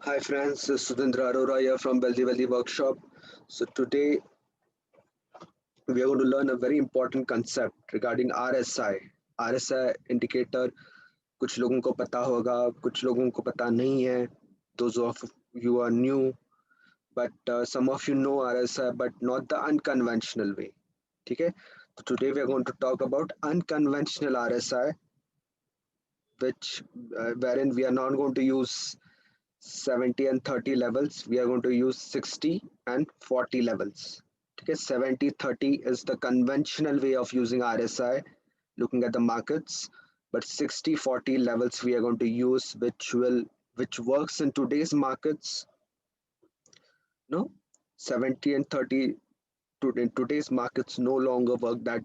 Hi friends, this is Sudhindra Arora here from Wealthy Workshop. So today we are going to learn a very important concept regarding RSI. RSI indicator कुछ लोगों को पता होगा, कुछ लोगों को पता नहीं है. Those of you are new, but some of you know RSI, but not the unconventional way. ठीक है? So today we are going to talk about unconventional RSI, which wherein we are not going to use 70 and 30 levels, we are going to use 60 and 40 levels. Okay, 70-30 is the conventional way of using RSI, looking at the markets, but 60-40 levels we are going to use, which works in today's markets. No, 70 and 30 in today's markets no longer work that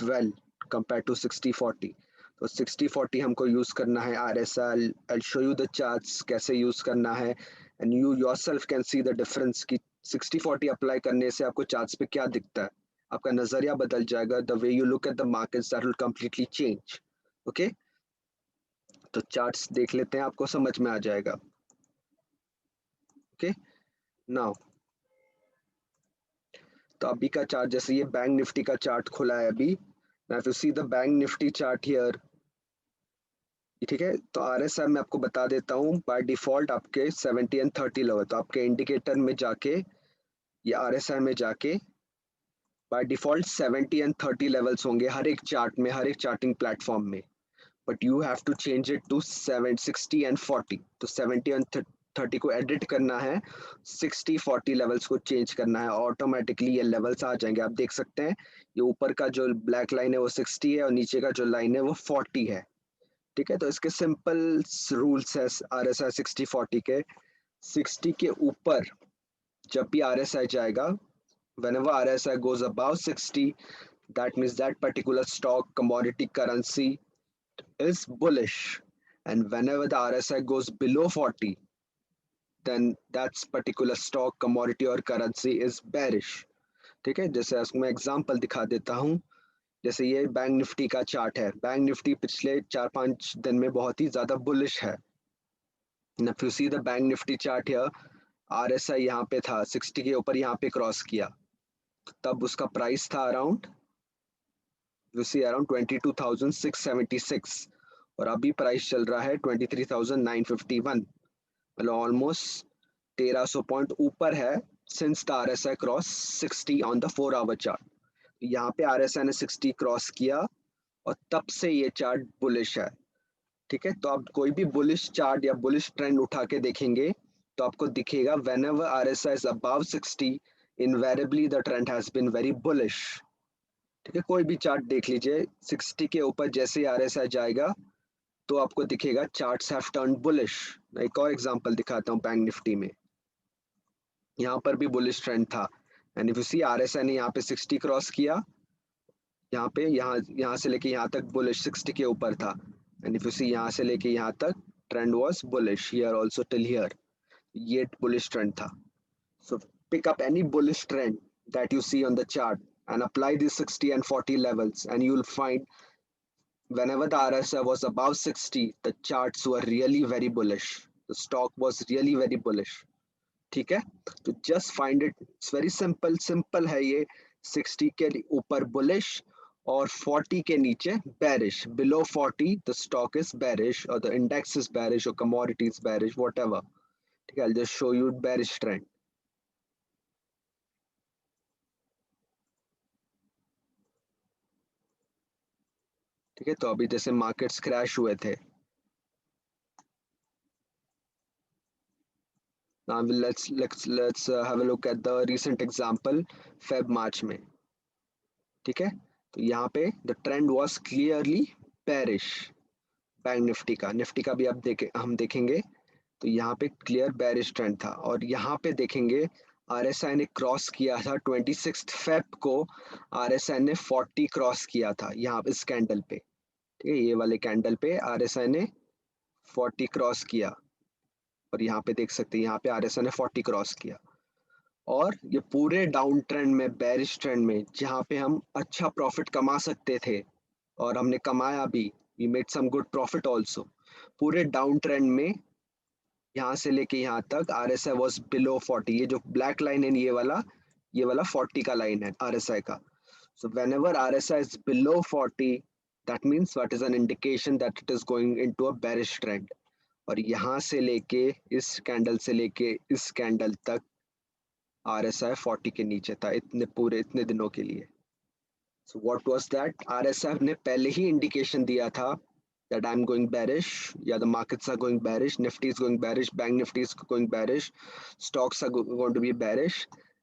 well compared to 60-40. तो 60-40 हमको use करना है RSI. I'll show you the charts कैसे use करना है, and you yourself can see the difference कि 60-40 apply करने से आपको चार्ट्स पे क्या दिखता है. आपका नजरिया बदल जाएगा. The way you look at the markets, that will completely change. Okay, तो चार्ट्स देख लेते हैं, आपको समझ में आ जाएगा. Okay, now तो अभी का चार्ट, जैसे ये बैंक निफ्टी का चार्ट खुला है अभी. Now if you see the bank nifty chart here, ठीक है, तो RSI मैं आपको बता देता हूँ. बाय डिफॉल्ट आपके 70 एंड 30 लेवल, तो आपके इंडिकेटर में जाके या RSI में जाके बाय डिफॉल्ट 70 एंड 30 लेवल्स होंगे हर एक चार्ट में, हर एक चार्टिंग प्लेटफॉर्म में. But you have to change it to 60 and 40. तो 70 एंड 30 को एडिट करना है, 60-40 लेवल्स को चेंज करना है, ऑटोमेटिकली ये लेवल्स आ जाएंगे. आप देख सकते हैं ये ऊपर का जो ब्लैक लाइन है वो 60 है और नीचे का जो लाइन है वो 40 है. ठीक है, तो इसके सिंपल रूल्स है RSI 60-40 के. 60 के ऊपर जब भी RSI जाएगा, whenever RSI goes above 60, that means that particular stock, commodity, currency is bullish, and whenever the RSI goes below 40, then that particular stock, commodity or currency is bearish. ठीक है, जैसे आपको मैं एग्जांपल दिखा देता हूँ. जैसे ये बैंक निफ्टी का चार्ट है. बैंक निफ्टी पिछले 4-5 दिन में बहुत ही ज़्यादा बुलिश है. If you see the bank Nifty chart here, RSI यहाँ पे था 60 के ऊपर, यहाँ पे क्रॉस किया, तब उसका प्राइस था अराउंड, यू सी अराउंड 22,676, और अभी प्राइस चल रहा है 23,951. मतलब ऑलमोस्ट 1300 पॉइंट ऊपर है since the RSI cross 60 on the 4 our chart. यहाँ पे RSI ने 60 क्रॉस किया और तब से ये चार्ट बुलिश है. ठीक है, तो आप कोई भी बुलिश चार्ट या बुलिश ट्रेंड उठा के देखेंगे तो आपको दिखेगा whenever RSI is above 60, invariably the trend has been very bullish. ठीक है, कोई भी चार्ट देख लीजिए, 60 के ऊपर जैसे ही RSI जाएगा तो आपको दिखेगा चार्ट्स हैव टर्न बुलिश. मैं एक और एग्जांपल दिखाता हूँ. बैंक निफ्टी में यहाँ पर भी बुलिश ट्रेंड था, and if you see RSI ने यहाँ पे 60 क्रॉस किया, यहाँ पे यहाँ से लेके यहाँ तक बुलिश 60 के ऊपर था, एंड इफ यू सी यहाँ से लेके यहाँ तक trend was bullish here also till here. ये बुलिश ट्रेंड था. So pick up any bullish trend that you see on the chart and apply these 60 and 40 levels, and you'll find whenever the RSI was above 60, the charts were really very bullish. The stock was really very bullish. ठीक है, तो just find it. It's very simple है ये. 60 के ऊपर bullish और 40 के नीचे bearish. Below 40 the stock is bearish, or the index is bearish, or commodity is bearish, whatever. ठीक है, I'll just show you bearish trend. ठीक है, तो अभी जैसे मार्केट्स क्रैश हुए थे. Now let's have a look at the recent example, Feb March में. ठीक है, तो यहाँ पे the trend was clearly bearish. Bank Nifty का भी हम देखेंगे तो यहाँ पे क्लियर बेरिश ट्रेंड था. और यहाँ पे देखेंगे RSI ने क्रॉस किया था 26 फेब को. RSI ने 40 क्रॉस किया था यहाँ इस कैंडल पे. ठीक है, ये वाले कैंडल पे RSI ने 40 क्रॉस किया, और यहाँ पे देख सकते हैं यहाँ पे RSI ने 40 क्रॉस किया. और ये पूरे डाउन ट्रेंड में, बेरिश ट्रेंड में, जहाँ पे हम अच्छा प्रॉफिट कमा सकते थे और हमने कमाया भी, we made some good profit also. पूरे डाउन ट्रेंड में यहाँ से लेके यहाँ तक RSI was below 40. ये जो ब्लैक लाइन है ये वाला 40 का लाइन है RSI का. So whenever RSI is below 40, that means what is an indication that it is going into a bearish trend. और यहाँ से लेके इस कैंडल से लेके इस कैंडल तक RSI 40 के नीचे था इतने दिनों के लिए. So what was that? RSI ने पहले ही इंडिकेशन दिया था that I'm going bearish, yeah, the markets are going bearish, Nifty is going bearish, Bank Nifty is going bearish, stocks are going to be bearish,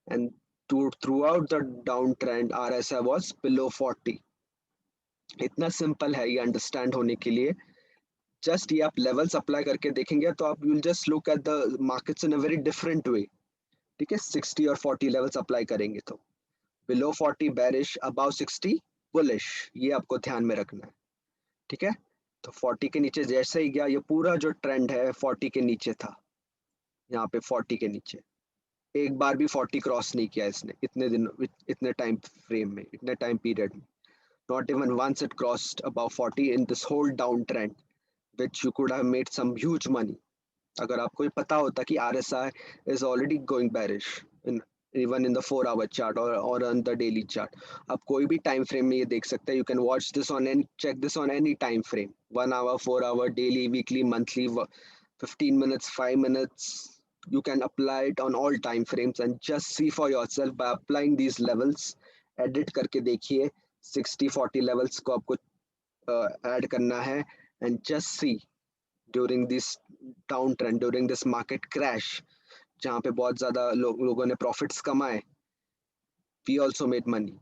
and throughout the downtrend RSI was below 40. इतना simple है ये understand होने के लिए. Just ये आप levels apply करके देखेंगे तो आप will just look at the markets in a very different way. ठीक है, 60 और 40 लेवल्स अप्लाई करेंगे तो बिलो 40 बेरिश, अबाव 60 बुलिश, ये आपको ध्यान में रखना है. ठीक है, तो 40 के नीचे जैसे ही गया, ये पूरा जो ट्रेंड है 40 के नीचे था. यहाँ पे 40 के नीचे एक बार भी 40 क्रॉस नहीं किया इसने इतने दिन, इतने टाइम फ्रेम में, इतने टाइम पीरियड में. Not even once it crossed above 40 in this whole downtrend, which you could have made some huge money. अगर आपको ये पता होता कि RSI is already going bearish in even in the 4-hour chart or on the daily chart. आप कोई भी time frame में ये देख सकते हैं. You can watch this on any, check this on any time frame. 1 hour, 4 hour, daily, weekly, monthly, 15 minutes, 5 minutes. You can apply it on all time frames and just see for yourself by applying these levels. Edit करके देखिए 60-40 levels को आपको add करना है and just see during this downtrend, during this market crash, जहाँ पे बहुत ज़्यादा लोगों ने प्रॉफिट्स कमाए, we also made money.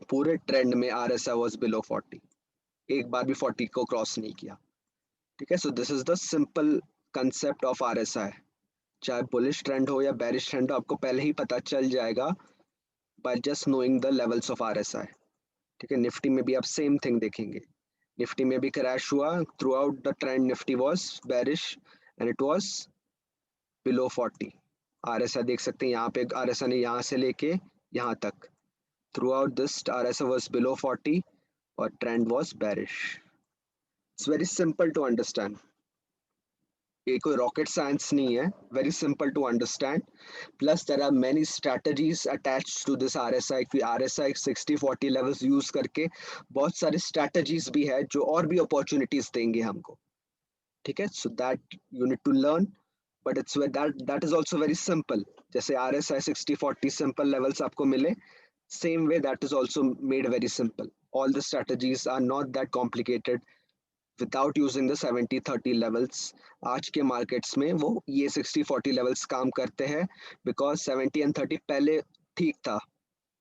पूरे ट्रेंड में RSI was below 40, एक बार भी 40 को क्रॉस नहीं किया. ठीक है, so this is the simple concept of RSI. चाहे बुलिश ट्रेंड हो या बेरिश ट्रेंड हो, आपको पहले ही पता चल जाएगा by just knowing the levels of RSI. ठीक है, निफ्टी में भी आप सेम थिंग देखेंगे. निफ्टी में भी क्रैश हुआ, through out the trend Nifty was bearish and it was below 40. RSI देख सकते हैं, यहाँ पे RSI ने यहाँ से लेके यहाँ तक throughout this RSI was below 40 और trend was bearish. It's very simple to understand. ये कोई रॉकेट साइंस नहीं है, very simple to understand. Plus there are many strategies attached to this RSI कि RSI 60-40 लेवल्स यूज करके बहुत सारे strategies भी है जो और भी अपॉर्चुनिटीज देंगे हमको. ठीक है, so that you need to learn, but it's that is also very simple. जैसे RSI 60-40 सिंपल लेवल्स आपको मिले, same way that is also made very simple. All the strategies are not that complicated without using the 70-30 levels. आज के markets में वो ये 60-40 levels काम करते हैं बिकॉज 70 and 30 पहले ठीक था.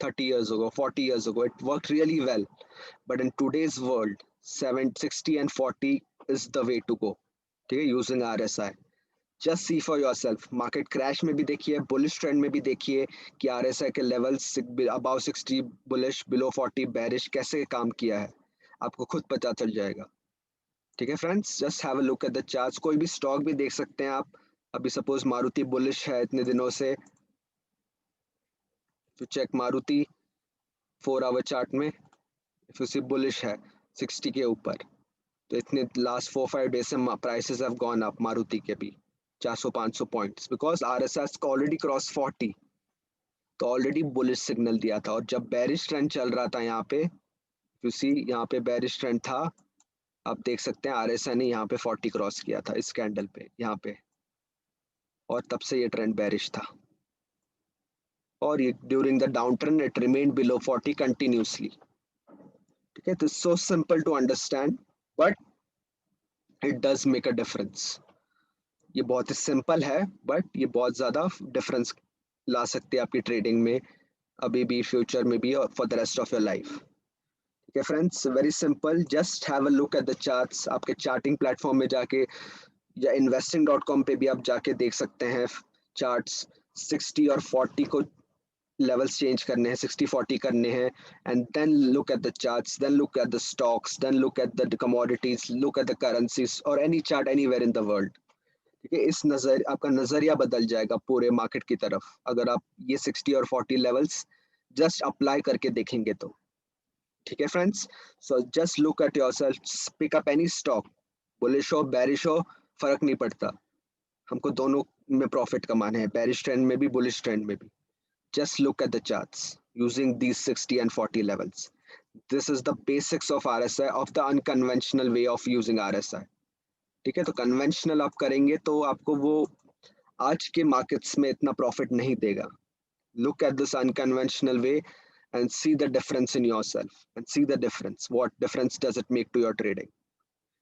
30 years ago, 40 years ago, it worked really well. But in today's world, 60 and 40 is the way to go. ठीक है, using RSI. Just see for your self. Market crash में भी देखिए, बुलिश ट्रेंड में भी देखिए कि RSI के levels above 60 bullish, below 40 bearish कैसे काम किया है, आपको खुद पता चल जाएगा. ठीक है friends, just have a look at the charts. कोई भी स्टॉक भी देख सकते हैं आप. अभी सपोज मारुति बुलिश है इतने दिनों से, तो चेक मारुति 4-hour चार्ट में, इफ यू सी बुलिश है 60 के ऊपर, तो इतने लास्ट 4-5 डेज से prices have gone up Maruti के भी 400-500 points because RSI already cross 40. तो ऑलरेडी बुलिश सिग्नल दिया था. और जब बेरिश ट्रेंड चल रहा था यहाँ पे, यू सी यहाँ पे बेरिश ट्रेंड था, आप देख सकते हैं RSI ने यहाँ पे 40 क्रॉस किया था इस कैंडल पे यहाँ पे, और तब से ये ट्रेंड बेरिश था. और ये during the down trend it remained below 40 continuously. ठीक है, तो so simple to understand but it does make a difference. ये बहुत ही सिंपल है बट ये बहुत ज़्यादा डिफरेंस ला सकते हैं आपकी ट्रेडिंग में, अभी भी, फ्यूचर में भी, और for the rest of your life. ठीक है friends, very simple. Just have a look at the charts. आपके चार्टिंग प्लेटफॉर्म में जाके या investing.com पे भी आप जाके देख सकते हैं चार्ट्स. 60 और 40 को लेवल्स चेंज करने हैं, 60-40 करने हैं, and then look at the charts, then look at the stocks, then look at the commodities, look at the currencies और any chart anywhere in the world. ठीक है, इस नजर आपका नजरिया बदल जाएगा पूरे मार्केट की तरफ अगर आप ये 60 और 40 लेवल्स जस्ट अप्लाई करके देखेंगे तो. ठीक है friends, so just look at yourself, pick up any stock, bullish हो बेरिश हो, फर्क नहीं पड़ता. हमको दोनों में प्रॉफिट कमाना है, बेरिश ट्रेंड में भी, बुलिश ट्रेंड में भी. Just look at the charts using these 60 and 40 levels. This is the basics of RSI, of the unconventional way of using RSI. ठीक है, तो कन्वेंशनल आप करेंगे तो आपको वो आज के मार्केट्स में इतना प्रॉफिट नहीं देगा. Look at this unconventional way and see the difference in yourself and see the difference. What difference does it make to your trading?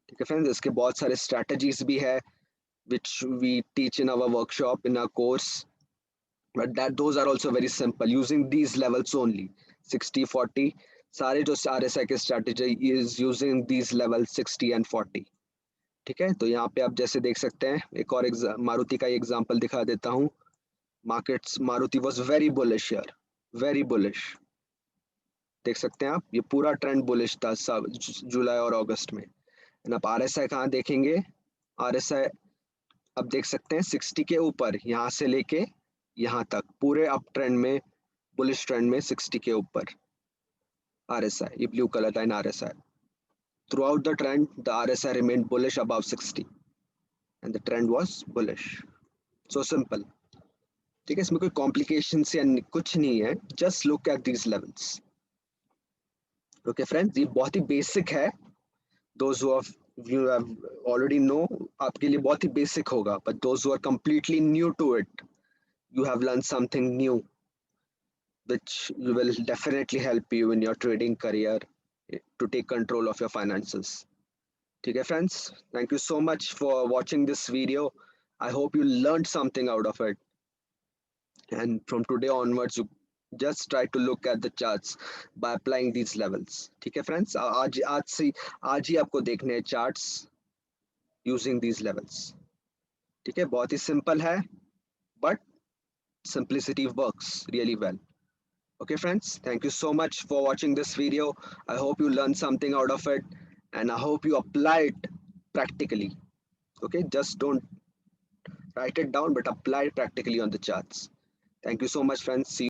ठीक है फ्रेंड्स, इसके बहुत सारे स्ट्रैटेजीज भी है which we teach in our workshop, in our course, but that those are also very simple using these levels only. 60 40 सारे जो RSI के strategy is using these levels 60 and 40. ठीक है, तो यहाँ पे आप जैसे देख सकते हैं, एक और मारुति का एग्जांपल दिखा देता हूँ. Markets, Maruti was very bullish here, very bullish. देख सकते हैं आप, ये पूरा ट्रेंड बुलिश था सब जुलाई और अगस्त में. एंड आप RSI कहाँ देखेंगे, RSI अब देख सकते हैं 60 के ऊपर, यहाँ से लेके यहाँ तक पूरे अप ट्रेंड में, बुलिश ट्रेंड में 60 के ऊपर RSI, ये blue colour line RSI. Throughout the trend, the RSI remained bullish above 60 and the trend was bullish. So simple. ठीक है, इसमें कोई कॉम्प्लिकेशंस या कुछ नहीं है, just look at these levels. Okay friends, ये बहुत ही बेसिक है. Those who you have already know, आपके लिए बहुत ही बेसिक होगा, but those who are completely new to it, you have learned something new which will definitely help you in your trading career to take control of your finances. ठीक है friends, thank you so much for watching this video. I hope you learned something out of it, and from today onwards you just try to look at the charts by applying these levels. ठीक है friends, आज ही आपको देखने हैं charts using these levels. ठीक है, बहुत ही simple है, but simplicity works really well. Okay friends, thank you so much for watching this video. I hope you learned something out of it, and I hope you apply it practically. Okay, just don't write it down but apply it practically on the charts. Thank you so much friends. See you.